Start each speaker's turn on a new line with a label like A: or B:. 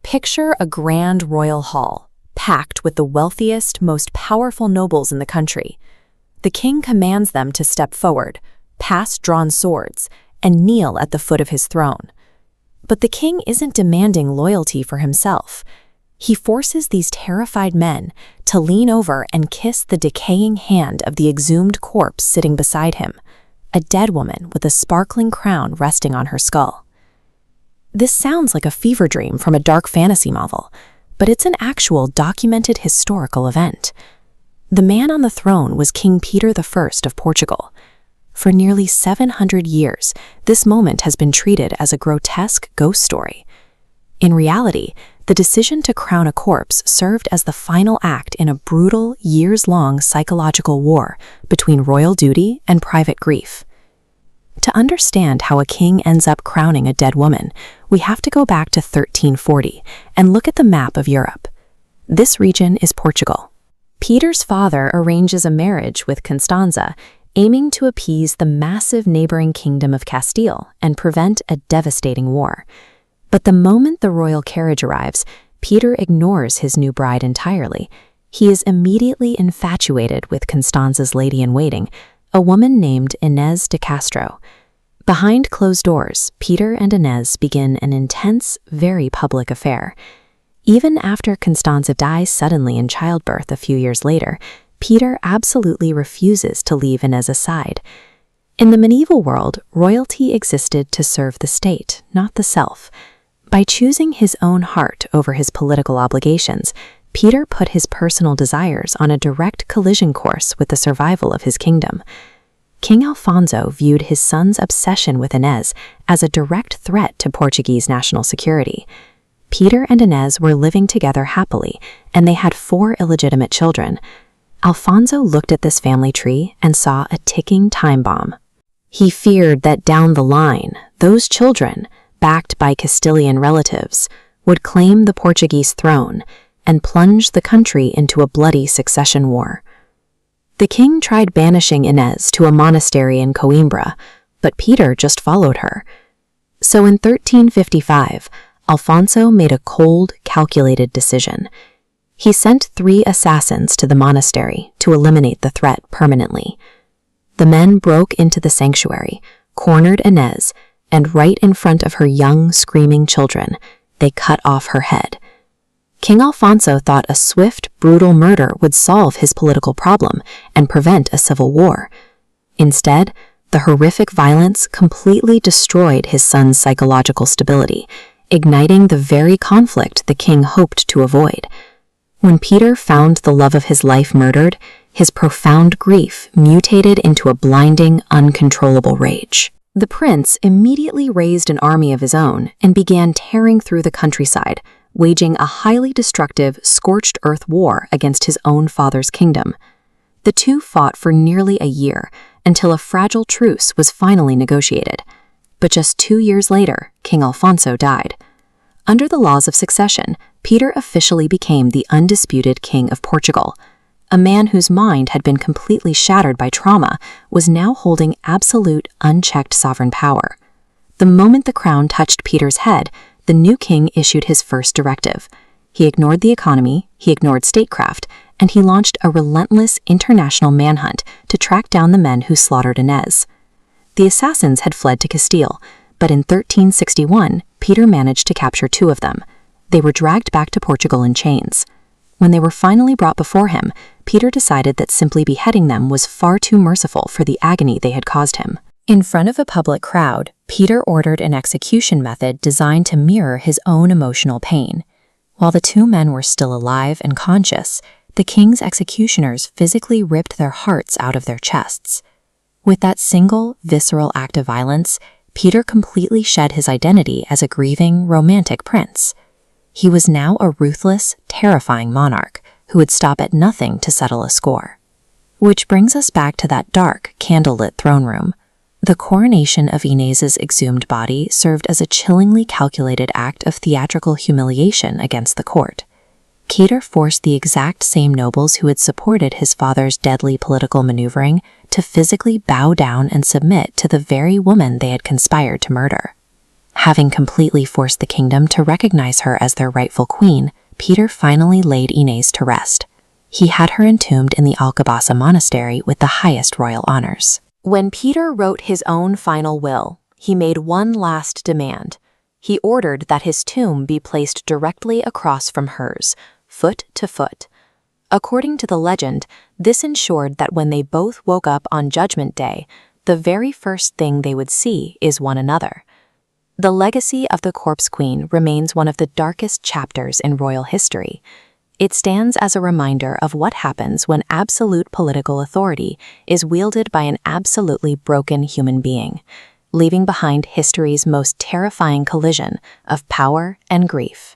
A: Picture a grand royal hall, packed with the wealthiest, most powerful nobles in the country. The king commands them to step forward, pass drawn swords, and kneel at the foot of his throne. But the king isn't demanding loyalty for himself. He forces these terrified men to lean over and kiss the decaying hand of the exhumed corpse sitting beside him, a dead woman with a sparkling crown resting on her skull. This sounds like a fever dream from a dark fantasy novel, but it's an actual documented historical event. The man on the throne was King Peter I of Portugal. For nearly 700 years, this moment has been treated as a grotesque ghost story. In reality, the decision to crown a corpse served as the final act in a brutal, years-long psychological war between royal duty and private grief. To understand how a king ends up crowning a dead woman, we have to go back to 1340 and look at the map of Europe. This region is Portugal. Peter's father arranges a marriage with Constanza, aiming to appease the massive neighboring kingdom of Castile and prevent a devastating war. But the moment the royal carriage arrives, Peter ignores his new bride entirely. He is immediately infatuated with Constanza's lady-in-waiting, a woman named Inês de Castro. Behind closed doors, Peter and Inês begin an intense, very public affair. Even after Constanza dies suddenly in childbirth a few years later, Peter absolutely refuses to leave Inês aside. In the medieval world, royalty existed to serve the state, not the self. By choosing his own heart over his political obligations, Peter put his personal desires on a direct collision course with the survival of his kingdom. King Alfonso viewed his son's obsession with Inês as a direct threat to Portuguese national security. Peter and Inês were living together happily, and they had 4 illegitimate children. Alfonso looked at this family tree and saw a ticking time bomb. He feared that down the line, those children, backed by Castilian relatives, would claim the Portuguese throne and plunge the country into a bloody succession war. The king tried banishing Inês to a monastery in Coimbra, but Peter just followed her. So in 1355, Alfonso made a cold, calculated decision. He sent 3 assassins to the monastery to eliminate the threat permanently. The men broke into the sanctuary, cornered Inês, and right in front of her young, screaming children, they cut off her head. King Alfonso thought a swift, brutal murder would solve his political problem and prevent a civil war. Instead, the horrific violence completely destroyed his son's psychological stability, igniting the very conflict the king hoped to avoid. When Peter found the love of his life murdered, his profound grief mutated into a blinding, uncontrollable rage. The prince immediately raised an army of his own and began tearing through the countryside, waging a highly destructive, scorched earth war against his own father's kingdom. The two fought for nearly a year until a fragile truce was finally negotiated. But just 2 years later, King Alfonso died. Under the laws of succession, Peter officially became the undisputed King of Portugal. A man whose mind had been completely shattered by trauma was now holding absolute, unchecked sovereign power. The moment the crown touched Peter's head, the new king issued his first directive. He ignored the economy, he ignored statecraft, and he launched a relentless international manhunt to track down the men who slaughtered Inês. The assassins had fled to Castile, but in 1361, Peter managed to capture 2 of them. They were dragged back to Portugal in chains. When they were finally brought before him, Peter decided that simply beheading them was far too merciful for the agony they had caused him. In front of a public crowd, Peter ordered an execution method designed to mirror his own emotional pain. While the 2 men were still alive and conscious, the king's executioners physically ripped their hearts out of their chests. With that single, visceral act of violence, Peter completely shed his identity as a grieving, romantic prince. He was now a ruthless, terrifying monarch who would stop at nothing to settle a score. Which brings us back to that dark, candlelit throne room. The coronation of Inês's exhumed body served as a chillingly calculated act of theatrical humiliation against the court. Peter forced the exact same nobles who had supported his father's deadly political maneuvering to physically bow down and submit to the very woman they had conspired to murder. Having completely forced the kingdom to recognize her as their rightful queen, Peter finally laid Inês to rest. He had her entombed in the Alcabasa monastery with the highest royal honors. When Peter wrote his own final will, he made one last demand. He ordered that his tomb be placed directly across from hers, foot to foot. According to the legend, this ensured that when they both woke up on Judgment Day, the very first thing they would see is one another. The legacy of the Corpse Queen remains one of the darkest chapters in royal history. It stands as a reminder of what happens when absolute political authority is wielded by an absolutely broken human being, leaving behind history's most terrifying collision of power and grief.